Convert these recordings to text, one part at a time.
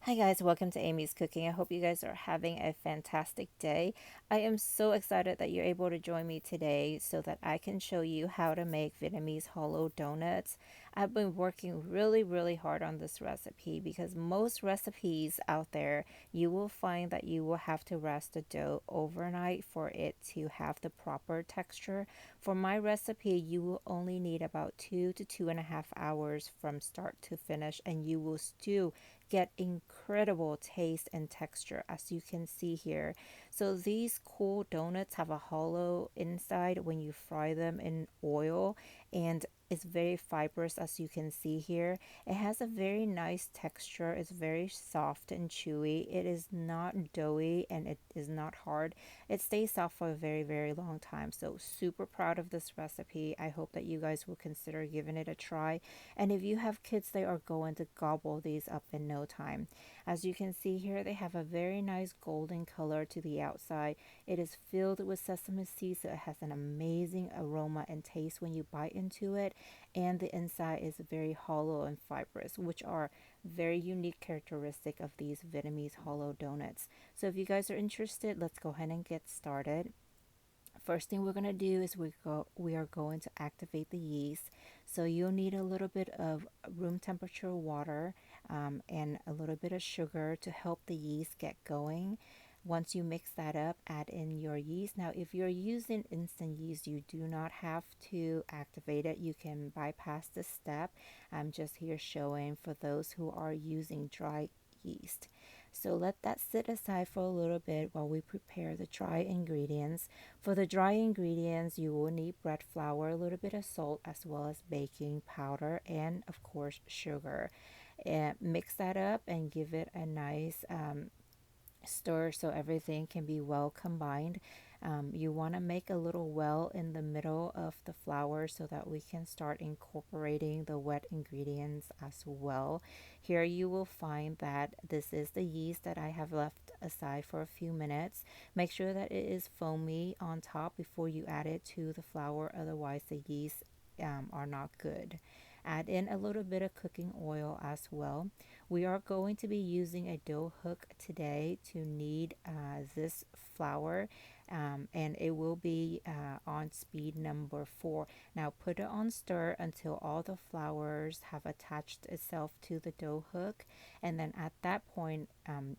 Hi guys, welcome to Amy's Cooking. I hope you guys are having a fantastic day. I am so excited that you're able to join me today so that I can show you how to make Vietnamese hollow donuts. I've been working really hard on this recipe because most recipes out there, you will find that you will have to rest the dough overnight for it to have the proper texture. For my recipe, you will only need about 2 to 2.5 hours from start to finish, and you will still get incredible taste and texture as you can see here. So these cool donuts have a hollow inside when you fry them in oil, and it's very fibrous as you can see here. It has a very nice texture. It's very soft and chewy. It is not doughy and it is not hard. It stays soft for a very long time. So super proud of this recipe. I hope that you guys will consider giving it a try. And if you have kids, they are going to gobble these up in no time. As you can see here, they have a very nice golden color to the outside. It is filled with sesame seeds, so it has an amazing aroma and taste when you bite into it. And the inside is very hollow and fibrous, which are very unique characteristic of these Vietnamese hollow donuts. So if you guys are interested, let's go ahead and get started. First thing we're going to do is we are going to activate the yeast. So you'll need a little bit of room temperature water and a little bit of sugar to help the yeast get going. Once you mix that up, add in your yeast. Now, if you're using instant yeast, you do not have to activate it. You can bypass this step. I'm just here showing for those who are using dry yeast. So let that sit aside for a little bit while we prepare the dry ingredients. For the dry ingredients, you will need bread flour, a little bit of salt, as well as baking powder, and of course, sugar. And mix that up and give it a nice stir so everything can be well combined. You want to make a little well in the middle of the flour so that we can start incorporating the wet ingredients as well. Here you will find that this is the yeast that I have left aside for a few minutes. Make sure that it is foamy on top before you add it to the flour, otherwise the yeast are not good. Add in a little bit of cooking oil as well. We are going to be using a dough hook today to knead this flour, and it will be on speed number 4. Now put it on stir until all the flours have attached itself to the dough hook, and then at that point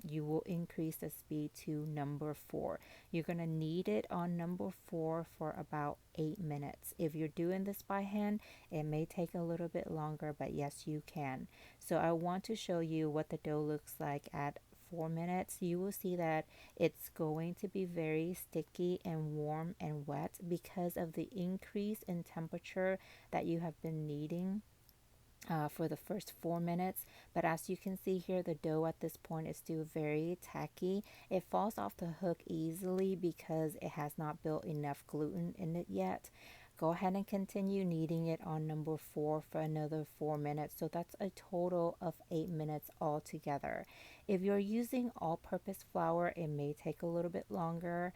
you will increase the speed to number 4. You're going to knead it on number 4 for about 8 minutes. If you're doing this by hand, it may take a little bit longer, but yes, you can. So I want to show you what the dough looks like at 4 minutes. You will see that it's going to be very sticky and warm and wet because of the increase in temperature that you have been kneading for the first 4 minutes. But as you can see here, the dough at this point is still very tacky. It falls off the hook easily because it has not built enough gluten in it yet. Go ahead and continue kneading it on number 4 for another 4 minutes. So that's a total of 8 minutes altogether. If you're using all-purpose flour, it may take a little bit longer.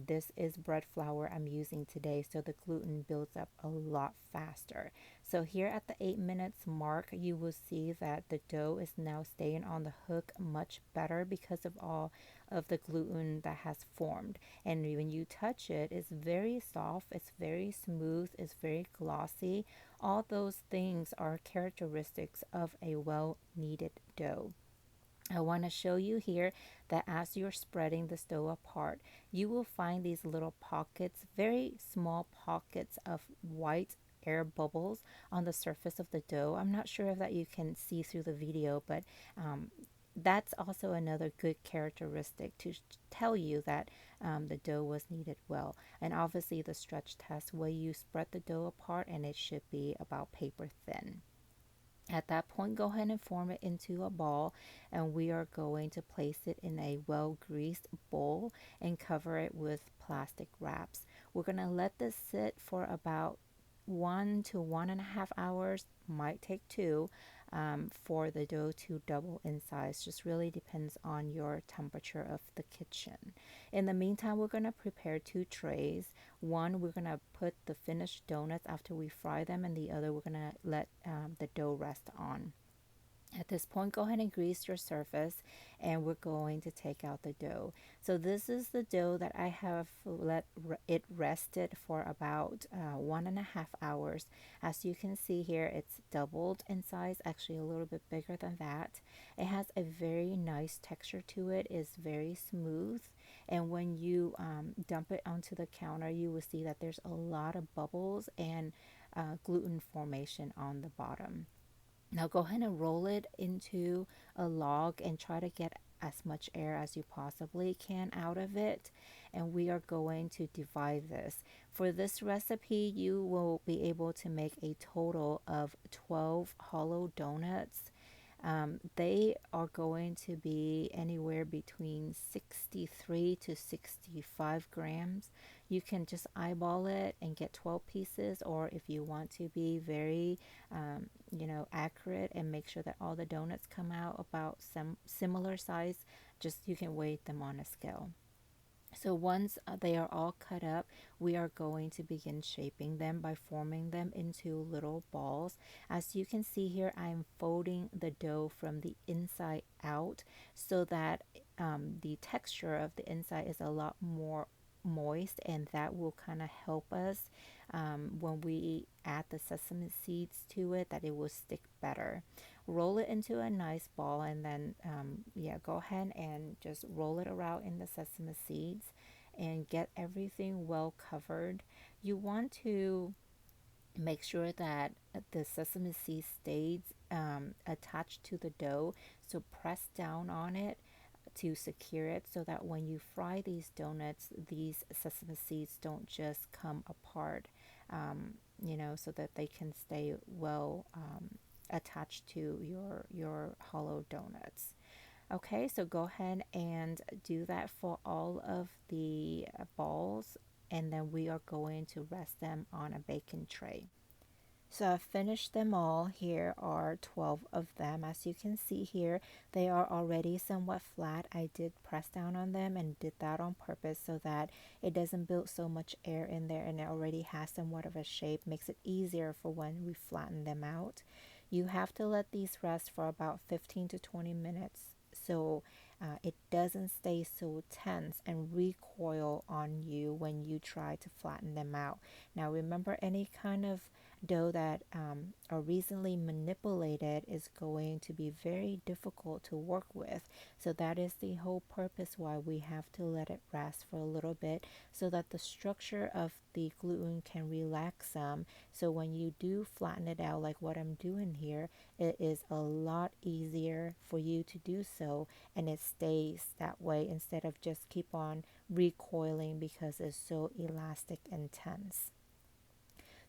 This is bread flour I'm using today, so the gluten builds up a lot faster. So here at the 8 minutes mark, you will see that the dough is now staying on the hook much better because of all of the gluten that has formed. And when you touch it, it's very soft, it's very smooth, it's very glossy. All those things are characteristics of a well kneaded dough. I want to show you here that as you're spreading the dough apart, you will find these little pockets, very small pockets of white air bubbles on the surface of the dough. I'm not sure if that you can see through the video, but that's also another good characteristic to tell you that the dough was kneaded well. And obviously the stretch test where you spread the dough apart and it should be about paper thin. At that point, go ahead and form it into a ball, and we are going to place it in a well-greased bowl and cover it with plastic wraps. We're going to let this sit for about 1 to 1.5 hours, might take two, for the dough to double in size. Just really depends on your temperature of the kitchen. In the meantime, we're going to prepare two trays. One, we're going to put the finished donuts after we fry them, and the other, we're going to let the dough rest on. At this point, go ahead and grease your surface, and we're going to take out the dough. So this is the dough that I have let it rested for about 1.5 hours. As you can see here, it's doubled in size, actually a little bit bigger than that. It has a very nice texture to it. It's very smooth, and when you dump it onto the counter, you will see that there's a lot of bubbles and gluten formation on the bottom. Now go ahead and roll it into a log and try to get as much air as you possibly can out of it. And we are going to divide this. For this recipe, you will be able to make a total of 12 hollow donuts. They are going to be anywhere between 63 to 65 grams. You can just eyeball it and get 12 pieces, or if you want to be very, accurate and make sure that all the donuts come out about some similar size, just you can weigh them on a scale. So once they are all cut up, we are going to begin shaping them by forming them into little balls. As you can see here, I'm folding the dough from the inside out so that the texture of the inside is a lot more moist, and that will kind of help us when we add the sesame seeds to it, that it will stick better. Roll it into a nice ball, and then yeah, go ahead and just roll it around in the sesame seeds and get everything well covered. You want to make sure that the sesame seed stays attached to the dough, so press down on it to secure it so that when you fry these donuts, these sesame seeds don't just come apart, so that they can stay well attached to your hollow donuts. Okay, so go ahead and do that for all of the balls, and then we are going to rest them on a baking tray. So I've finished them all. Here are 12 of them. As you can see here, they are already somewhat flat. I did press down on them and did that on purpose so that it doesn't build so much air in there, and it already has somewhat of a shape. Makes it easier for when we flatten them out. You have to let these rest for about 15 to 20 minutes so it doesn't stay so tense and recoil on you when you try to flatten them out. Now remember, any kind of dough that are recently manipulated is going to be very difficult to work with. So that is the whole purpose why we have to let it rest for a little bit so that the structure of the gluten can relax some. So when you do flatten it out like what I'm doing here, it is a lot easier for you to do so, and it stays that way instead of just keep on recoiling because it's so elastic and tense.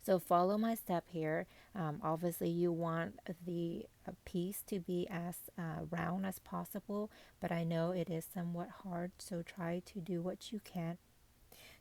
So follow my step here. Obviously, you want the piece to be as round as possible, but I know it is somewhat hard, so try to do what you can.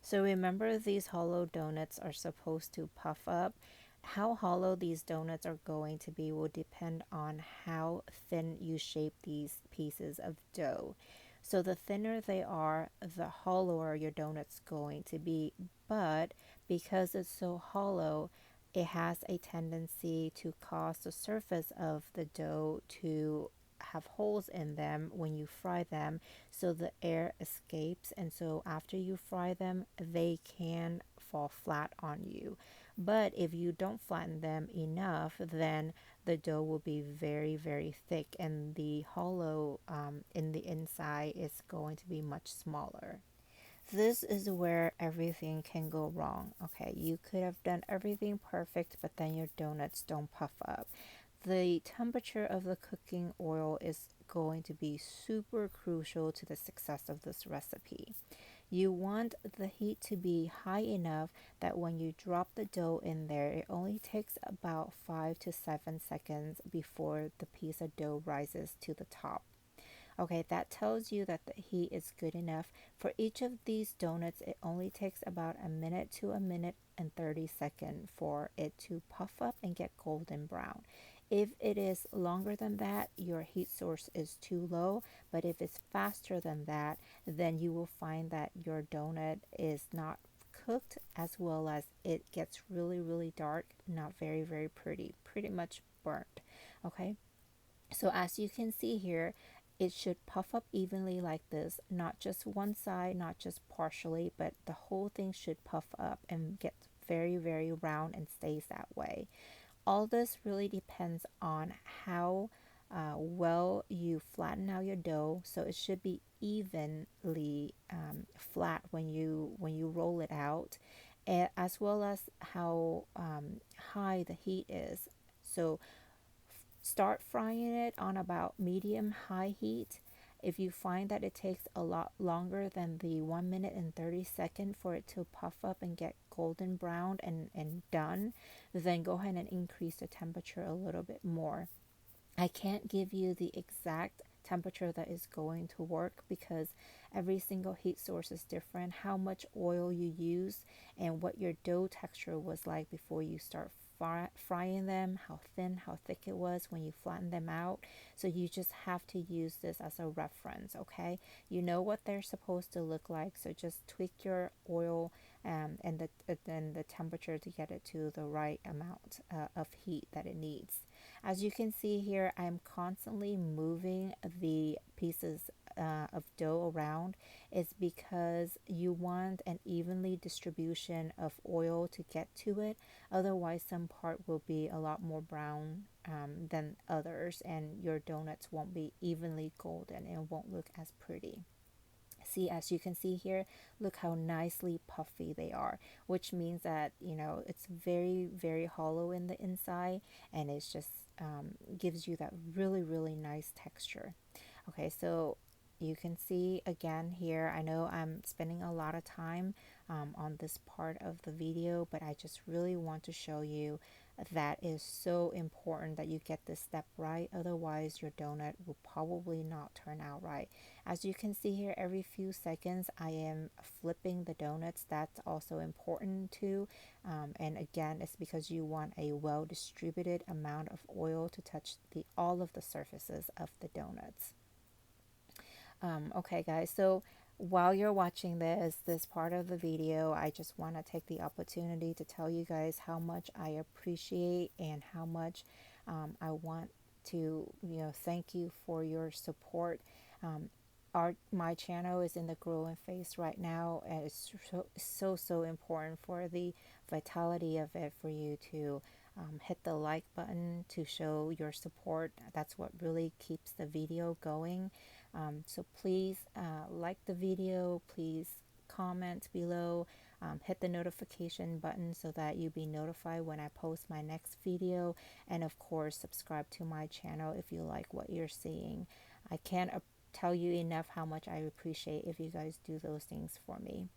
So remember, these hollow donuts are supposed to puff up. How hollow these donuts are going to be will depend on how thin you shape these pieces of dough. So the thinner they are, the hollower your donut's going to be. But because it's so hollow, it has a tendency to cause the surface of the dough to have holes in them when you fry them, so the air escapes, and so after you fry them they can fall flat on you. But if you don't flatten them enough, then the dough will be very, very thick, and the hollow in the inside is going to be much smaller. This is where everything can go wrong. Okay, you could have done everything perfect, but then your donuts don't puff up. The temperature of the cooking oil is going to be super crucial to the success of this recipe. You want the heat to be high enough that when you drop the dough in there, it only takes about 5 to 7 seconds before the piece of dough rises to the top. Okay, that tells you that the heat is good enough. For each of these donuts, it only takes about a minute to a minute and 30 seconds for it to puff up and get golden brown. If it is longer than that, your heat source is too low, but if it's faster than that, then you will find that your donut is not cooked, as well as it gets really, really dark, not very, very pretty, pretty much burnt. Okay, So as you can see here, it should puff up evenly like this, not just one side, not just partially, but the whole thing should puff up and get very, very round and stays that way. All this really depends on how well you flatten out your dough. So it should be evenly flat when you roll it out, as well as how high the heat is. So start frying it on about medium high heat. If you find that it takes a lot longer than the 1 minute and 30 seconds for it to puff up and get golden brown and done, then go ahead and increase the temperature a little bit more. I can't give you the exact temperature that is going to work because every single heat source is different, how much oil you use, and what your dough texture was like before you start frying them, how thin, how thick it was when you flatten them out. So you just have to use this as a reference, okay? You know what they're supposed to look like, so just tweak your oil and the temperature to get it to the right amount of heat that it needs. As you can see here, I'm constantly moving the pieces of dough around. Is because you want an evenly distribution of oil to get to it. Otherwise, some part will be a lot more brown than others, and your donuts won't be evenly golden and won't look as pretty. See, as you can see here, look how nicely puffy they are, which means that, you know, it's very, very hollow in the inside, and it's just gives you that really, really nice texture. Okay, so you can see again here, I know I'm spending a lot of time on this part of the video, but I just really want to show you that is so important that you get this step right. Otherwise, your donut will probably not turn out right. As you can see here, every few seconds I am flipping the donuts. That's also important too. And again, it's because you want a well distributed amount of oil to touch all of the surfaces of the donuts. Okay, guys, so while you're watching this part of the video, I just want to take the opportunity to tell you guys how much I appreciate and how much I want to, thank you for your support. My channel is in the growing phase right now, and it's so important for the vitality of it for you to hit the like button to show your support. That's what really keeps the video going. So please like the video, please comment below, hit the notification button so that you be notified when I post my next video, and of course subscribe to my channel if you like what you're seeing. I can't tell you enough how much I appreciate if you guys do those things for me.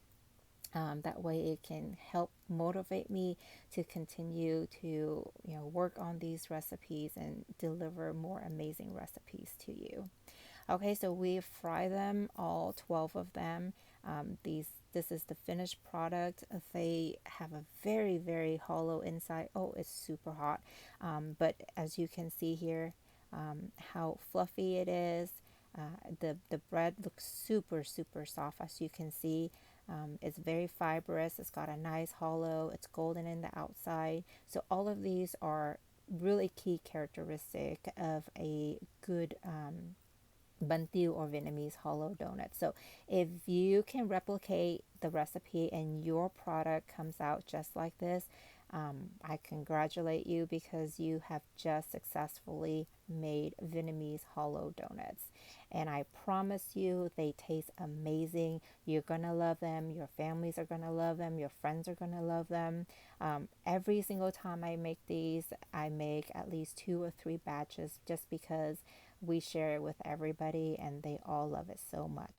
That way it can help motivate me to continue to work on these recipes and deliver more amazing recipes to you. Okay, so we fry them, all 12 of them. This is the finished product. They have a very, very hollow inside. Oh, it's super hot. But as you can see here, how fluffy it is. The bread looks super soft, as you can see. It's very fibrous. It's got a nice hollow. It's golden in the outside. So all of these are really key characteristic of a good Banh Tieu or Vietnamese hollow donut. So if you can replicate the recipe and your product comes out just like this, I congratulate you because you have just successfully made Vietnamese hollow donuts. And I promise you, they taste amazing. You're going to love them. Your families are going to love them. Your friends are going to love them. Every single time I make these, I make at least 2 or 3 batches just because we share it with everybody and they all love it so much.